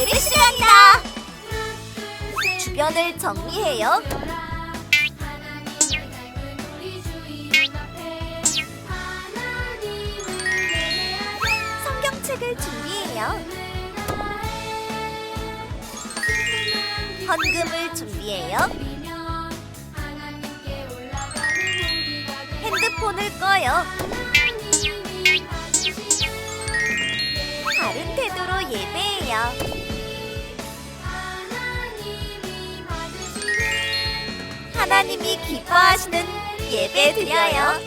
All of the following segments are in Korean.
예배 시간이다. 주변을 정리해요. 성경책을 준비해요. 헌금을 준비해요. 핸드폰을 꺼요. 바른 태도로 예배해요. 하나님이 기뻐하시는 예배 드려요.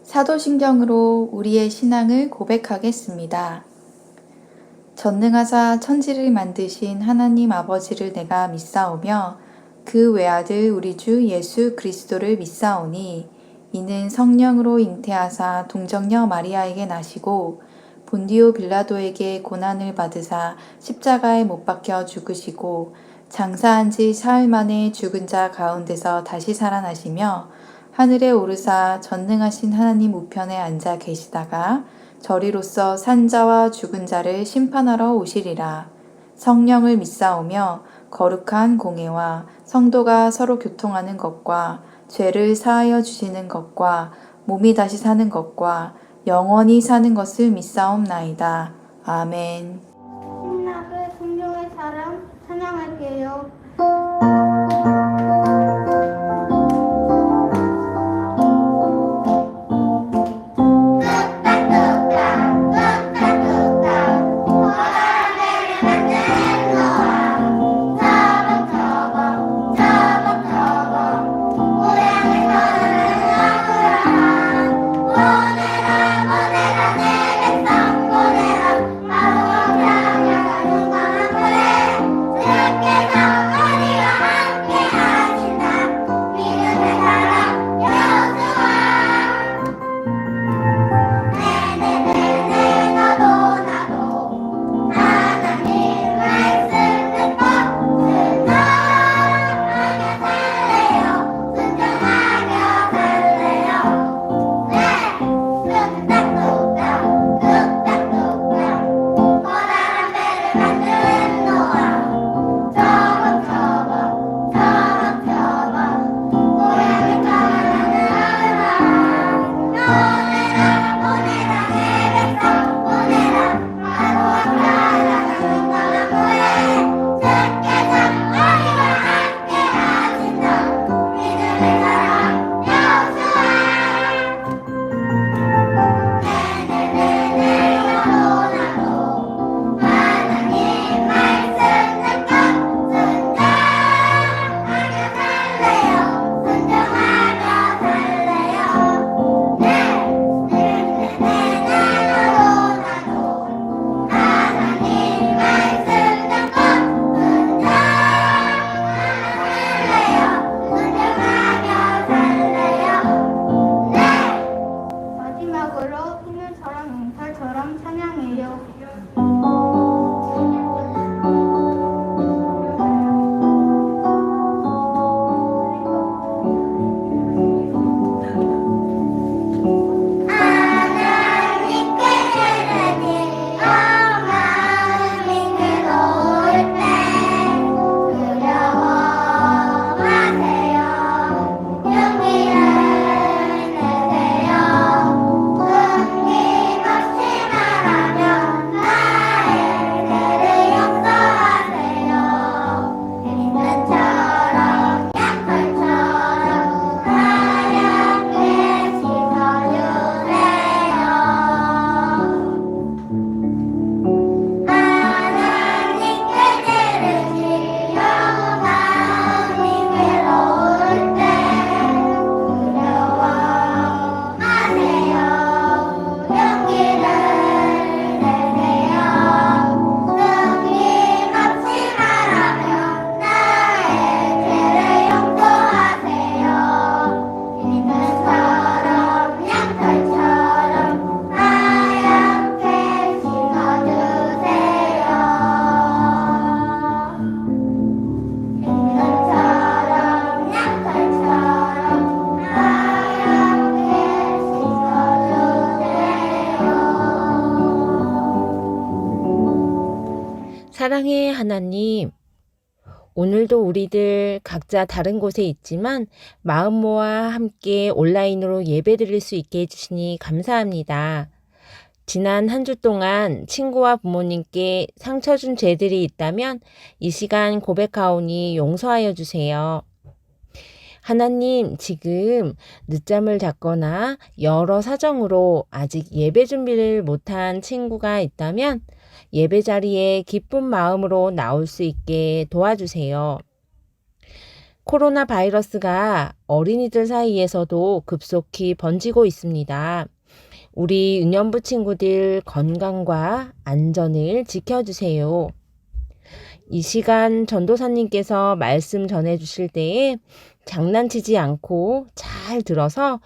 사도신경으로 우리의 신앙을 고백하겠습니다. 전능하사 천지를 만드신 하나님 아버지를 내가 믿사오며 그 외아들 우리 주 예수 그리스도를 믿사오니 이는 성령으로 잉태하사 동정녀 마리아에게 나시고 본디오 빌라도에게 고난을 받으사 십자가에 못 박혀 죽으시고 장사한 지 사흘 만에 죽은 자 가운데서 다시 살아나시며 하늘에 오르사 전능하신 하나님 우편에 앉아 계시다가 저리로서 산 자와 죽은 자를 심판하러 오시리라. 성령을 믿사오며 거룩한 공회와 성도가 서로 교통하는 것과 죄를 사하여 주시는 것과 몸이 다시 사는 것과 영원히 사는 것을 믿사옵나이다. 아멘. 신학의 성령의 사랑 찬양할게요. 사랑의 하나님, 오늘도 우리들 각자 다른 곳에 있지만 마음 모아 함께 온라인으로 예배드릴 수 있게 해주시니 감사합니다. 지난 한 주 동안 친구와 부모님께 상처 준 죄들이 있다면 이 시간 고백하오니 용서하여 주세요. 하나님, 지금 늦잠을 잤거나 여러 사정으로 아직 예배 준비를 못한 친구가 있다면 예배 자리에 기쁜 마음으로 나올 수 있게 도와주세요. 코로나 바이러스가 어린이들 사이에서도 급속히 번지고 있습니다. 우리 은연부 친구들 건강과 안전을 지켜주세요. 이 시간 전도사님께서 말씀 전해주실 때에 장난치지 않고 잘 들어서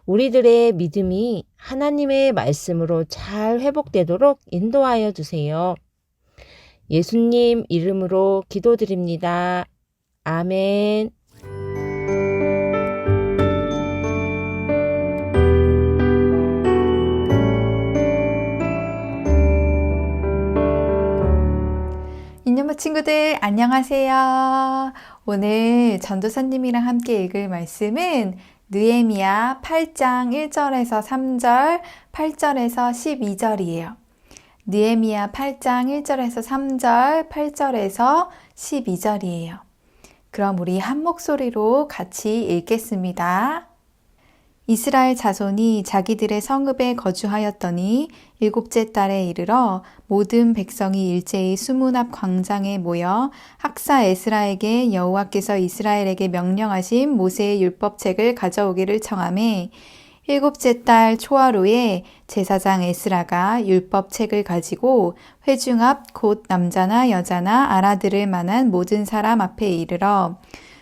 우리들의 믿음이 하나님의 말씀으로 잘 회복되도록 인도하여 주세요. 예수님 이름으로 기도드립니다. 아멘. 인연부 친구들 안녕하세요. 오늘 전도사님이랑 함께 읽을 말씀은 느헤미야 8장 1절에서 3절, 8절에서 12절이에요. 느헤미야 8장 1절에서 3절, 8절에서 12절이에요. 그럼 우리 한 목소리로 같이 읽겠습니다. 이스라엘 자손이 자기들의 성읍에 거주하였더니 일곱째 달에 이르러 모든 백성이 일제히 수문 앞 광장에 모여 학사 에스라에게 여호와께서 이스라엘에게 명령하신 모세의 율법책을 가져오기를 청하매 일곱째 달 초하루에 제사장 에스라가 율법책을 가지고 회중 앞 곧 남자나 여자나 알아들을 만한 모든 사람 앞에 이르러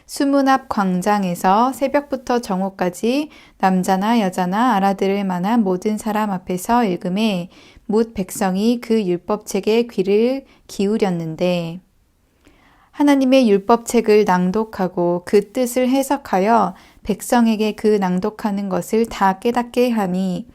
수문 앞 광장에서 새벽부터 정오까지 남자나 여자나 알아들을 만한 모든 사람 앞에서 읽음에 뭇 백성이 그 율법책에 귀를 기울였는데 하나님의 율법책을 낭독하고 그 뜻을 해석하여 백성에게 그 낭독하는 것을 다 깨닫게 하니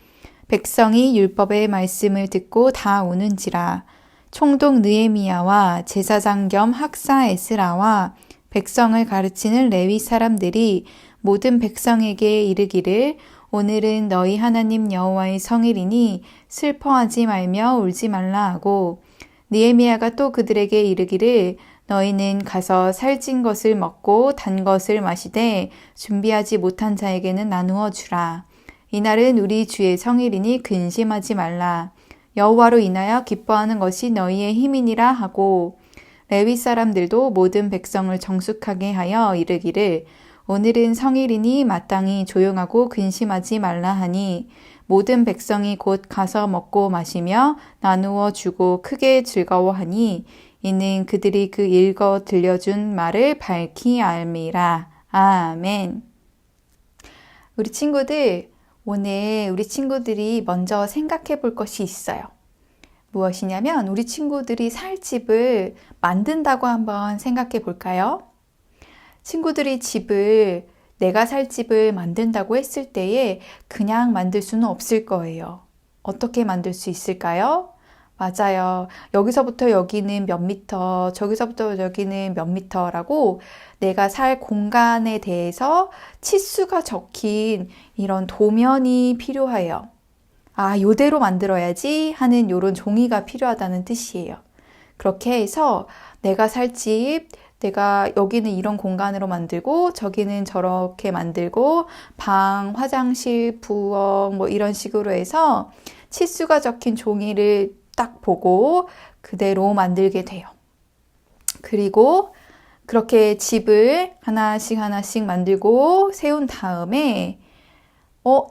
백성이 율법의 말씀을 듣고 다 우는지라. 총독 느헤미야와 제사장 겸 학사 에스라와 백성을 가르치는 레위 사람들이 모든 백성에게 이르기를 오늘은 너희 하나님 여호와의 성일이니 슬퍼하지 말며 울지 말라 하고 느헤미야가 또 그들에게 이르기를 너희는 가서 살찐 것을 먹고 단 것을 마시되 준비하지 못한 자에게는 나누어 주라. 이날은 우리 주의 성일이니 근심하지 말라. 여호와로 인하여 기뻐하는 것이 너희의 힘이니라 하고 레위 사람들도 모든 백성을 정숙하게 하여 이르기를 오늘은 성일이니 마땅히 조용하고 근심하지 말라 하니 모든 백성이 곧 가서 먹고 마시며 나누어 주고 크게 즐거워하니 이는 그들이 그 읽어 들려준 말을 밝히 알미라. 아멘. 우리 친구들, 오늘 우리 친구들이 먼저 생각해 볼 것이 있어요. 무엇이냐면 우리 친구들이 살 집을 만든다고 한번 생각해 볼까요? 친구들이 집을 내가 살 집을 만든다고 했을 때에 그냥 만들 수는 없을 거예요. 어떻게 만들 수 있을까요? 맞아요. 여기서부터 여기는 몇 미터, 저기서부터 여기는 몇 미터라고 내가 살 공간에 대해서 치수가 적힌 이런 도면이 필요해요. 아, 요대로 만들어야지 하는 요런 종이가 필요하다는 뜻이에요. 그렇게 해서 내가 살 집, 내가 여기는 이런 공간으로 만들고 저기는 저렇게 만들고 방, 화장실, 부엌 뭐 이런 식으로 해서 치수가 적힌 종이를 딱 보고 그대로 만들게 돼요. 그리고 그렇게 집을 하나씩 만들고 세운 다음에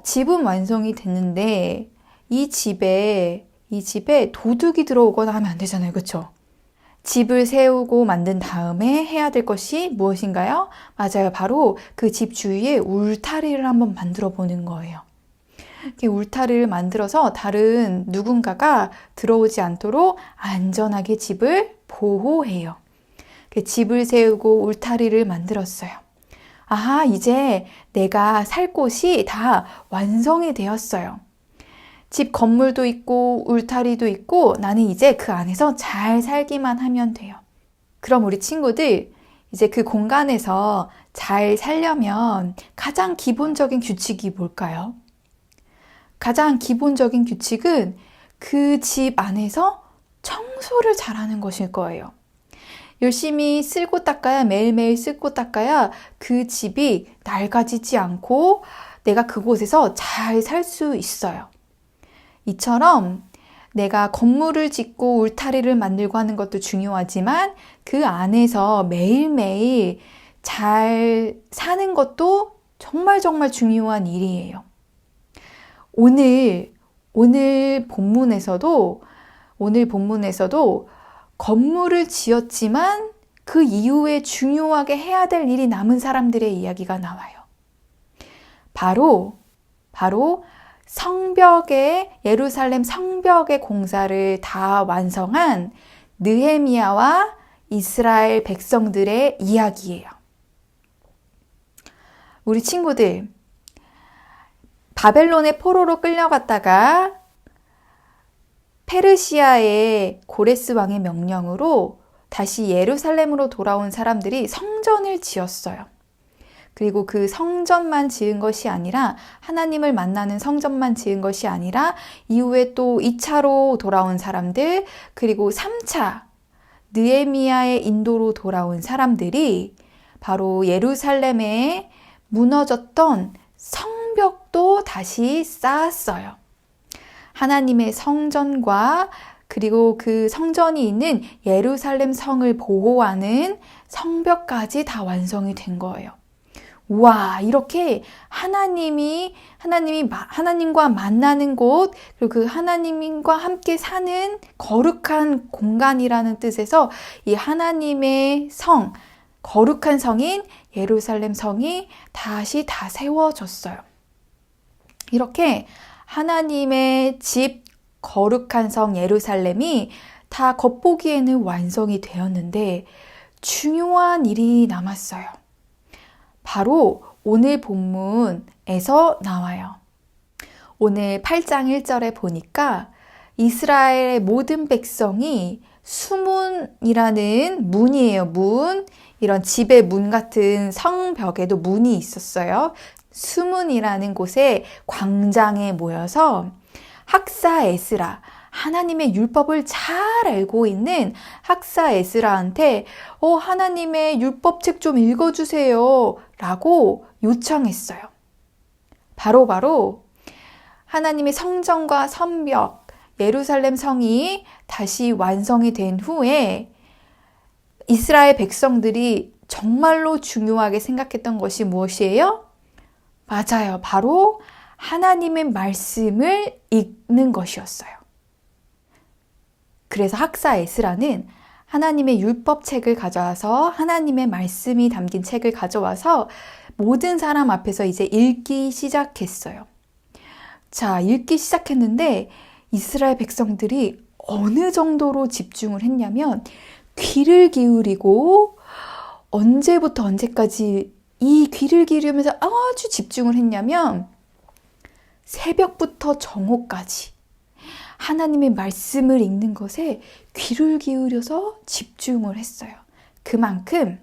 집은 완성이 됐는데 이 집에 도둑이 들어오거나 하면 안 되잖아요. 그렇죠? 집을 세우고 만든 다음에 해야 될 것이 무엇인가요? 맞아요. 바로 그 집 주위에 울타리를 한번 만들어 보는 거예요. 이렇게 울타리를 만들어서 다른 누군가가 들어오지 않도록 안전하게 집을 보호해요. 집을 세우고 울타리를 만들었어요. 아하, 이제 내가 살 곳이 다 완성이 되었어요. 집 건물도 있고 울타리도 있고 나는 이제 그 안에서 잘 살기만 하면 돼요. 그럼 우리 친구들 이제 그 공간에서 잘 살려면 가장 기본적인 규칙이 뭘까요? 가장 기본적인 규칙은 그 집 안에서 청소를 잘하는 것일 거예요. 열심히 쓸고 닦아야, 매일매일 쓸고 닦아야 그 집이 낡아지지 않고 내가 그곳에서 잘 살 수 있어요. 이처럼 내가 건물을 짓고 울타리를 만들고 하는 것도 중요하지만 그 안에서 매일매일 잘 사는 것도 정말 중요한 일이에요. 오늘 본문에서도 건물을 지었지만 그 이후에 중요하게 해야 될 일이 남은 사람들의 이야기가 나와요. 바로 예루살렘 성벽의 공사를 다 완성한 느헤미야와 이스라엘 백성들의 이야기예요. 우리 친구들, 바벨론의 포로로 끌려갔다가 페르시아의 고레스 왕의 명령으로 다시 예루살렘으로 돌아온 사람들이 성전을 지었어요. 그리고 그 성전만 지은 것이 아니라 하나님을 만나는 성전만 지은 것이 아니라 이후에 또 2차로 돌아온 사람들, 그리고 3차 느헤미야의 인도로 돌아온 사람들이 바로 예루살렘에 무너졌던 성벽도 다시 쌓았어요. 하나님의 성전과 그리고 그 성전이 있는 예루살렘 성을 보호하는 성벽까지 다 완성이 된 거예요. 와, 이렇게 하나님과 만나는 곳, 그리고 그 하나님과 함께 사는 거룩한 공간이라는 뜻에서 이 하나님의 성, 거룩한 성인 예루살렘 성이 다시 다 세워졌어요. 이렇게 하나님의 집, 거룩한 성 예루살렘이 다 겉보기에는 완성이 되었는데 중요한 일이 남았어요. 바로 오늘 본문에서 나와요. 오늘 8장 1절에 보니까 이스라엘의 모든 백성이 수문이라는 문이에요. 문. 이런 집의 문 같은 성벽에도 문이 있었어요. 수문이라는 곳에 광장에 모여서 학사 에스라, 하나님의 율법을 잘 알고 있는 학사 에스라한테 하나님의 율법책 좀 읽어주세요 라고 요청했어요. 바로 하나님의 성전과 성벽, 예루살렘 성이 다시 완성이 된 후에 이스라엘 백성들이 정말로 중요하게 생각했던 것이 무엇이에요? 맞아요. 바로 하나님의 말씀을 읽는 것이었어요. 그래서 학사 에스라는 하나님의 율법책을 가져와서 하나님의 말씀이 담긴 책을 가져와서 모든 사람 앞에서 이제 읽기 시작했어요. 자, 읽기 시작했는데 이스라엘 백성들이 어느 정도로 집중을 했냐면 귀를 기울이고 언제부터 언제까지 이 귀를 기울이면서 아주 집중을 했냐면 새벽부터 정오까지 하나님의 말씀을 읽는 것에 귀를 기울여서 집중을 했어요. 그만큼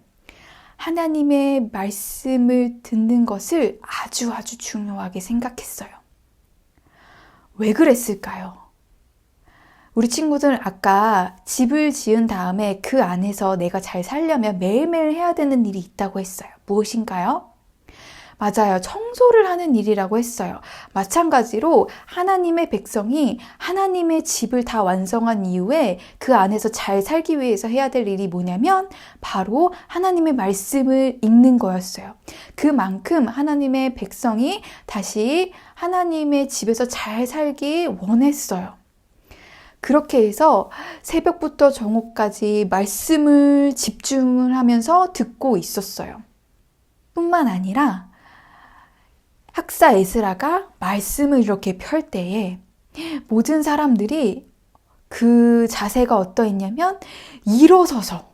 하나님의 말씀을 듣는 것을 아주 중요하게 생각했어요. 왜 그랬을까요? 우리 친구들 아까 집을 지은 다음에 그 안에서 내가 잘 살려면 매일매일 해야 되는 일이 있다고 했어요. 무엇인가요? 맞아요. 청소를 하는 일이라고 했어요. 마찬가지로 하나님의 백성이 하나님의 집을 다 완성한 이후에 그 안에서 잘 살기 위해서 해야 될 일이 뭐냐면 바로 하나님의 말씀을 읽는 거였어요. 그만큼 하나님의 백성이 다시 하나님의 집에서 잘 살기 원했어요. 그렇게 해서 새벽부터 정오까지 말씀을 집중을 하면서 듣고 있었어요. 뿐만 아니라 학사 에스라가 말씀을 이렇게 펼 때에 모든 사람들이 그 자세가 어떠했냐면 일어서서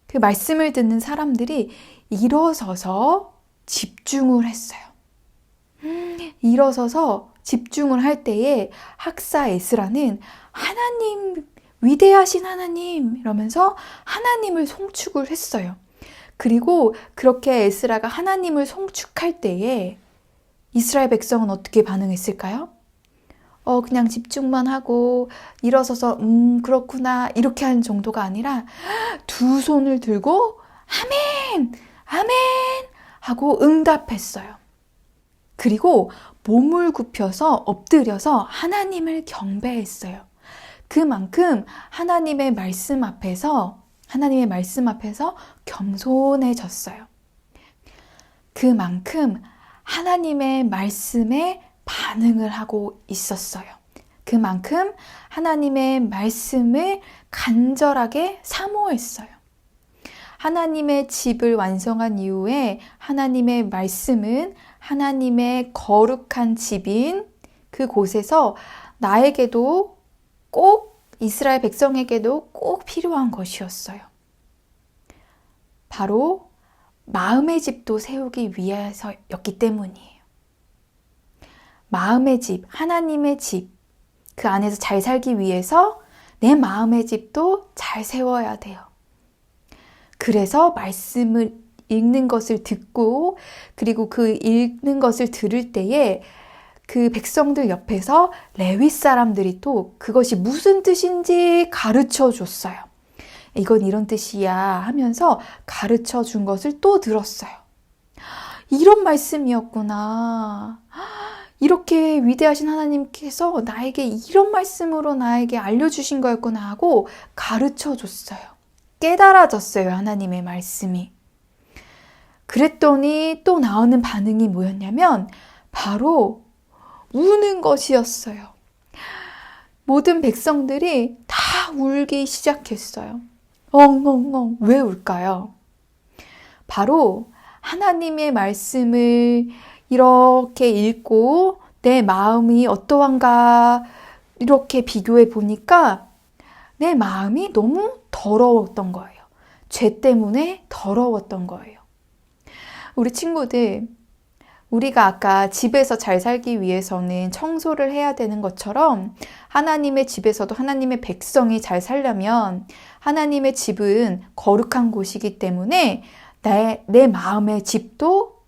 그 말씀을 듣는 사람들이 일어서서 집중을 했어요. 일어서서 집중을 할 때에 학사 에스라는 하나님, 위대하신 하나님 이러면서 하나님을 송축을 했어요. 그리고 그렇게 에스라가 하나님을 송축할 때에 이스라엘 백성은 어떻게 반응했을까요? 그냥 집중만 하고 일어서서 그렇구나 이렇게 하는 정도가 아니라 두 손을 들고 아멘, 아멘 하고 응답했어요. 그리고 몸을 굽혀서 엎드려서 하나님을 경배했어요. 그만큼 하나님의 말씀 앞에서 겸손해졌어요. 그만큼 하나님의 말씀에 반응을 하고 있었어요. 그만큼 하나님의 말씀을 간절하게 사모했어요. 하나님의 집을 완성한 이후에 하나님의 말씀은 하나님의 거룩한 집인 그곳에서 나에게도 꼭 이스라엘 백성에게도 꼭 필요한 것이었어요. 바로 마음의 집도 세우기 위해서였기 때문이에요. 마음의 집, 하나님의 집, 그 안에서 잘 살기 위해서 내 마음의 집도 잘 세워야 돼요. 그래서 말씀을 읽는 것을 듣고 그리고 그 읽는 것을 들을 때에 그 백성들 옆에서 레위 사람들이 또 그것이 무슨 뜻인지 가르쳐 줬어요. 이건 이런 뜻이야 하면서 가르쳐 준 것을 또 들었어요. 이런 말씀이었구나. 이렇게 위대하신 하나님께서 나에게 이런 말씀으로 나에게 알려주신 거였구나 하고 가르쳐 줬어요. 깨달아졌어요, 하나님의 말씀이. 그랬더니 또 나오는 반응이 뭐였냐면 바로 우는 것이었어요. 모든 백성들이 다 울기 시작했어요. 엉엉엉. 왜 울까요? 바로 하나님의 말씀을 이렇게 읽고 내 마음이 어떠한가 이렇게 비교해 보니까 내 마음이 너무 더러웠던 거예요. 죄 때문에 더러웠던 거예요. 우리 친구들, 우리가 아까 집에서 잘 살기 위해서는 청소를 해야 되는 것처럼 하나님의 집에서도 하나님의 백성이 잘 살려면 하나님의 집은 거룩한 곳이기 때문에 내 마음의 집도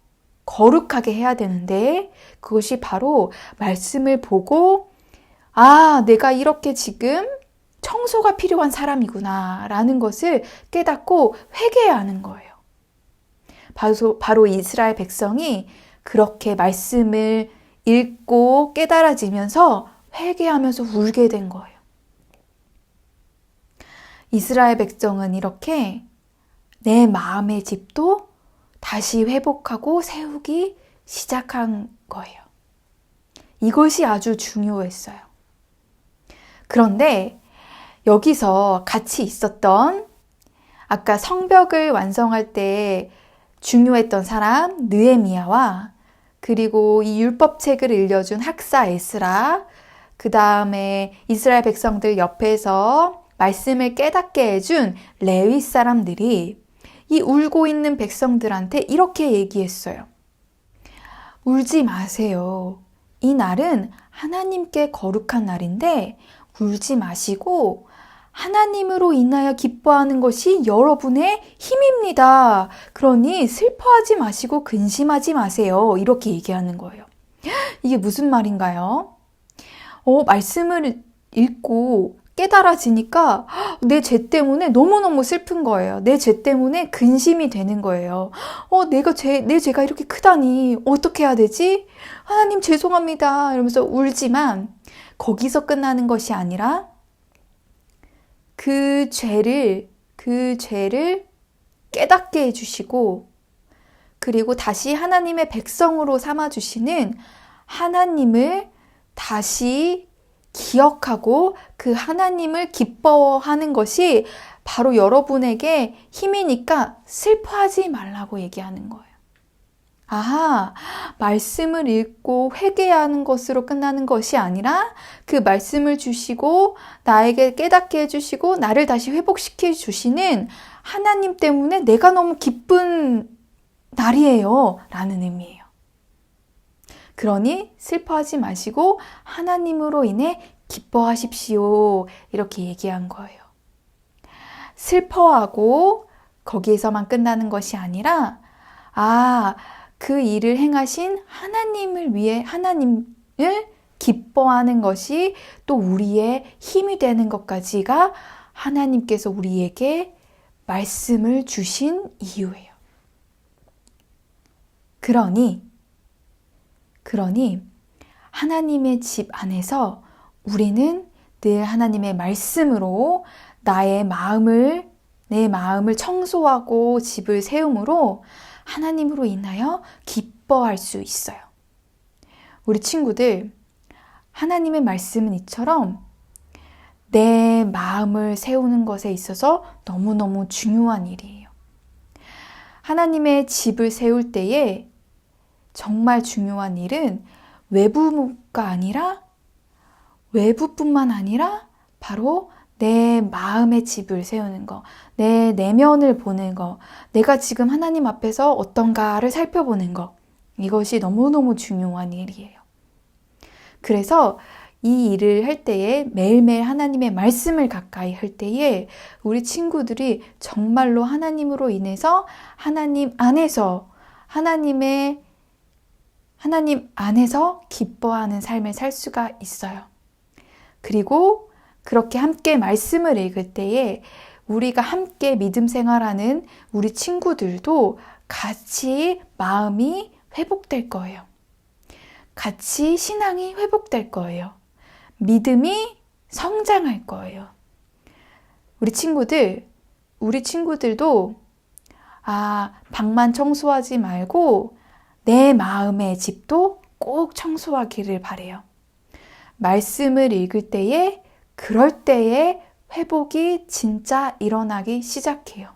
거룩하게 해야 되는데 그것이 바로 말씀을 보고 내가 이렇게 지금 청소가 필요한 사람이구나 라는 것을 깨닫고 회개하는 거예요. 바로 이스라엘 백성이 그렇게 말씀을 읽고 깨달아지면서 회개하면서 울게 된 거예요. 이스라엘 백성은 이렇게 내 마음의 집도 다시 회복하고 세우기 시작한 거예요. 이것이 아주 중요했어요. 그런데 여기서 같이 있었던 아까 성벽을 완성할 때 중요했던 사람 느헤미야와 그리고 이 율법책을 읽려준 학사 에스라, 그 다음에 이스라엘 백성들 옆에서 말씀을 깨닫게 해준 레위 사람들이 이 울고 있는 백성들한테 이렇게 얘기했어요. 울지 마세요. 이 날은 하나님께 거룩한 날인데 울지 마시고 하나님으로 인하여 기뻐하는 것이 여러분의 힘입니다. 그러니 슬퍼하지 마시고 근심하지 마세요. 이렇게 얘기하는 거예요. 이게 무슨 말인가요? 말씀을 읽고 깨달아지니까 내 죄 때문에 너무너무 슬픈 거예요. 내 죄 때문에 근심이 되는 거예요. 내 죄가 이렇게 크다니 어떻게 해야 되지? 하나님 죄송합니다. 이러면서 울지만 거기서 끝나는 것이 아니라 그 죄를 깨닫게 해주시고 그리고 다시 하나님의 백성으로 삼아주시는 하나님을 다시 기억하고 그 하나님을 기뻐하는 것이 바로 여러분에게 힘이니까 슬퍼하지 말라고 얘기하는 거예요. 말씀을 읽고 회개하는 것으로 끝나는 것이 아니라 그 말씀을 주시고 나에게 깨닫게 해주시고 나를 다시 회복시켜 주시는 하나님 때문에 내가 너무 기쁜 날이에요 라는 의미예요. 그러니 슬퍼하지 마시고 하나님으로 인해 기뻐하십시오. 이렇게 얘기한 거예요. 슬퍼하고 거기에서만 끝나는 것이 아니라 그 일을 행하신 하나님을 위해 하나님을 기뻐하는 것이 또 우리의 힘이 되는 것까지가 하나님께서 우리에게 말씀을 주신 이유예요. 그러니 하나님의 집 안에서 우리는 늘 하나님의 말씀으로 내 마음을 청소하고 집을 세움으로 하나님으로 인하여 기뻐할 수 있어요. 우리 친구들, 하나님의 말씀은 이처럼 내 마음을 세우는 것에 있어서 너무너무 중요한 일이에요. 하나님의 집을 세울 때에 정말 중요한 일은 외부뿐만 아니라 바로 내 마음의 집을 세우는 거, 내 내면을 보는 거, 내가 지금 하나님 앞에서 어떤가를 살펴보는 거, 이것이 너무너무 중요한 일이에요. 그래서 이 일을 할 때에 매일매일 하나님의 말씀을 가까이 할 때에 우리 친구들이 정말로 하나님으로 인해서 하나님 안에서 기뻐하는 삶을 살 수가 있어요. 그리고 그렇게 함께 말씀을 읽을 때에 우리가 함께 믿음 생활하는 우리 친구들도 같이 마음이 회복될 거예요. 같이 신앙이 회복될 거예요. 믿음이 성장할 거예요. 우리 친구들도 방만 청소하지 말고 내 마음의 집도 꼭 청소하기를 바래요. 말씀을 읽을 때에 그럴 때에 회복이 진짜 일어나기 시작해요.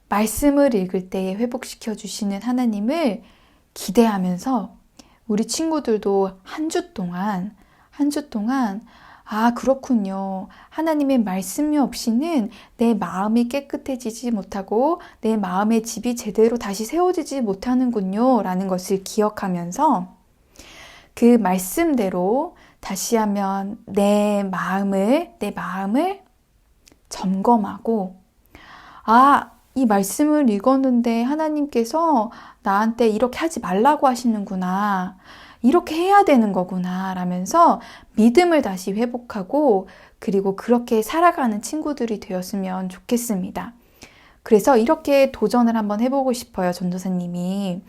말씀을 읽을 때에 회복시켜 주시는 하나님을 기대하면서 우리 친구들도 한 주 동안 그렇군요. 하나님의 말씀이 없이는 내 마음이 깨끗해지지 못하고 내 마음의 집이 제대로 다시 세워지지 못하는군요. 라는 것을 기억하면서 그 말씀대로 다시 한번 내 마음을 점검하고 이 말씀을 읽었는데 하나님께서 나한테 이렇게 하지 말라고 하시는구나. 이렇게 해야 되는 거구나 라면서 믿음을 다시 회복하고 그리고 그렇게 살아가는 친구들이 되었으면 좋겠습니다. 그래서 이렇게 도전을 한번 해보고 싶어요. 전도사님이.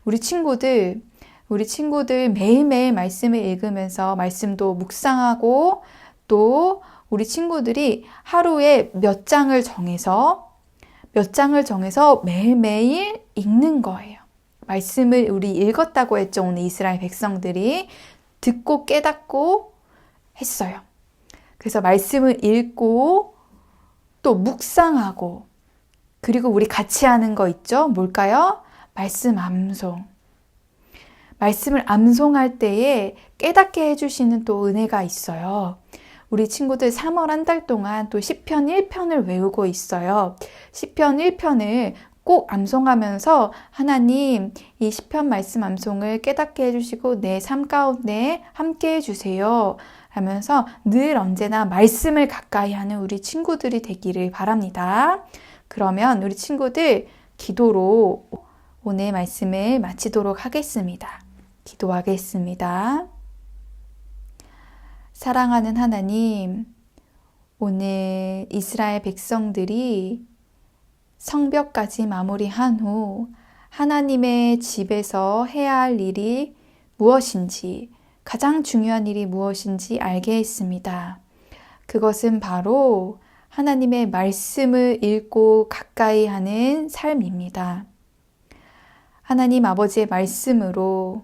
우리 친구들 매일매일 말씀을 읽으면서 말씀도 묵상하고 또 우리 친구들이 하루에 몇 장을 정해서 매일매일 읽는 거예요. 말씀을 우리 읽었다고 했죠. 오늘 이스라엘 백성들이 듣고 깨닫고 했어요. 그래서 말씀을 읽고 또 묵상하고 그리고 우리 같이 하는 거 있죠. 뭘까요? 말씀 암송. 말씀을 암송할 때에 깨닫게 해주시는 또 은혜가 있어요. 우리 친구들 3월 한 달 동안 또 시편 1편을 외우고 있어요. 시편 1편을 꼭 암송하면서 하나님 이 시편 말씀 암송을 깨닫게 해주시고 내 삶 가운데 함께 해주세요 하면서 늘 언제나 말씀을 가까이 하는 우리 친구들이 되기를 바랍니다. 그러면 우리 친구들 기도로 오늘 말씀을 마치도록 하겠습니다. 기도하겠습니다. 사랑하는 하나님, 오늘 이스라엘 백성들이 성벽까지 마무리한 후 하나님의 집에서 해야 할 일이 무엇인지, 가장 중요한 일이 무엇인지 알게 했습니다. 그것은 바로 하나님의 말씀을 읽고 가까이 하는 삶입니다. 하나님 아버지의 말씀으로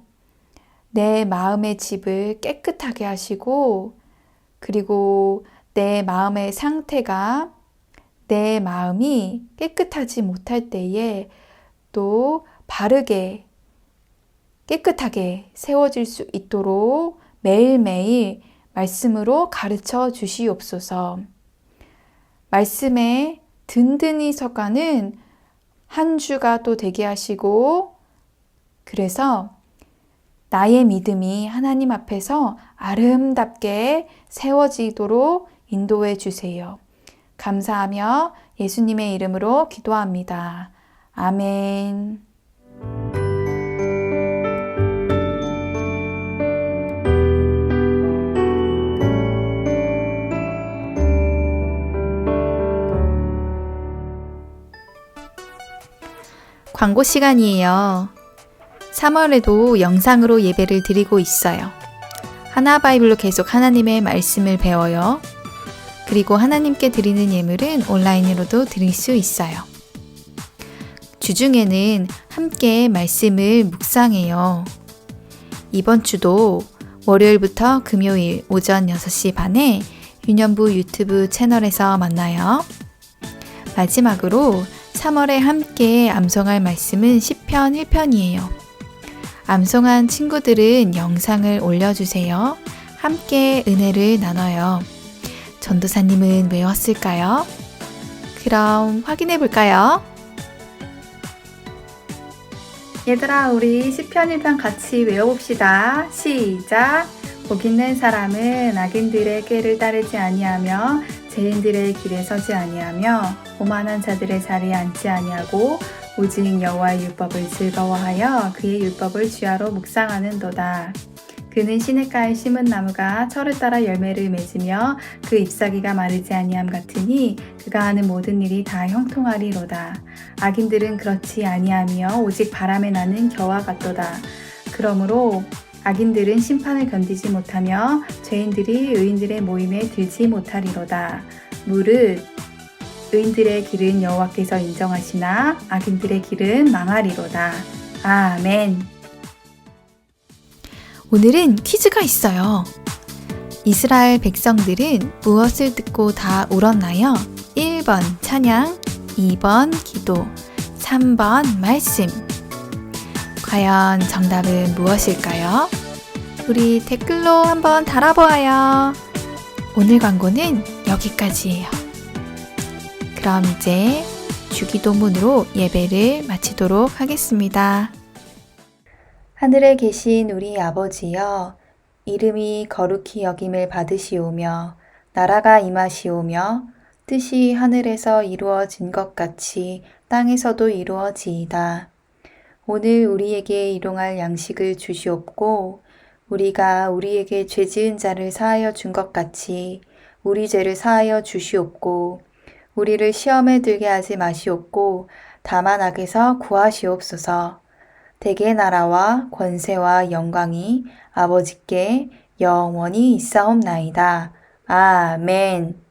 내 마음의 집을 깨끗하게 하시고 그리고 내 마음의 상태가 내 마음이 깨끗하지 못할 때에 또 바르게 깨끗하게 세워질 수 있도록 매일매일 말씀으로 가르쳐 주시옵소서. 말씀에 든든히 서가는 한 주가 또 되게 하시고 그래서 나의 믿음이 하나님 앞에서 아름답게 세워지도록 인도해 주세요. 감사하며 예수님의 이름으로 기도합니다. 아멘. 광고 시간이에요. 3월에도 영상으로 예배를 드리고 있어요. 하나바이블로 계속 하나님의 말씀을 배워요. 그리고 하나님께 드리는 예물은 온라인으로도 드릴 수 있어요. 주중에는 함께 말씀을 묵상해요. 이번 주도 월요일부터 금요일 오전 6시 반에 유년부 유튜브 채널에서 만나요. 마지막으로 3월에 함께 암송할 말씀은 시편 1편이에요. 암송한 친구들은 영상을 올려주세요. 함께 은혜를 나눠요. 전도사님은 외웠을까요? 그럼 확인해 볼까요? 얘들아, 우리 시편 1편 같이 외워봅시다. 시작! 복 있는 사람은 악인들의 꾀를 따르지 아니하며 죄인들의 길에 서지 아니하며 오만한 자들의 자리에 앉지 아니하고 오직 여호와의 율법을 즐거워하여 그의 율법을 주야로 묵상하는도다. 그는 시냇가에 심은 나무가 철을 따라 열매를 맺으며 그 잎사귀가 마르지 아니함 같으니 그가 하는 모든 일이 다 형통하리로다. 악인들은 그렇지 아니하며 오직 바람에 나는 겨와 같도다. 그러므로 악인들은 심판을 견디지 못하며 죄인들이 의인들의 모임에 들지 못하리로다. 무릇 의인들의 길은 여호와께서 인정하시나 악인들의 길은 망하리로다. 아멘. 오늘은 퀴즈가 있어요. 이스라엘 백성들은 무엇을 듣고 다 울었나요? 1번 찬양, 2번 기도, 3번 말씀. 과연 정답은 무엇일까요? 우리 댓글로 한번 달아보아요. 오늘 광고는 여기까지예요. 그럼 이제 주기도문으로 예배를 마치도록 하겠습니다. 하늘에 계신 우리 아버지여, 이름이 거룩히 여김을 받으시오며 나라가 임하시오며 뜻이 하늘에서 이루어진 것 같이 땅에서도 이루어지이다. 오늘 우리에게 일용할 양식을 주시옵고 우리가 우리에게 죄 지은 자를 사하여 준 것 같이 우리 죄를 사하여 주시옵고 우리를 시험에 들게 하지 마시옵고 다만 악에서 구하시옵소서. 대개 나라와 권세와 영광이 아버지께 영원히 있사옵나이다. 아멘.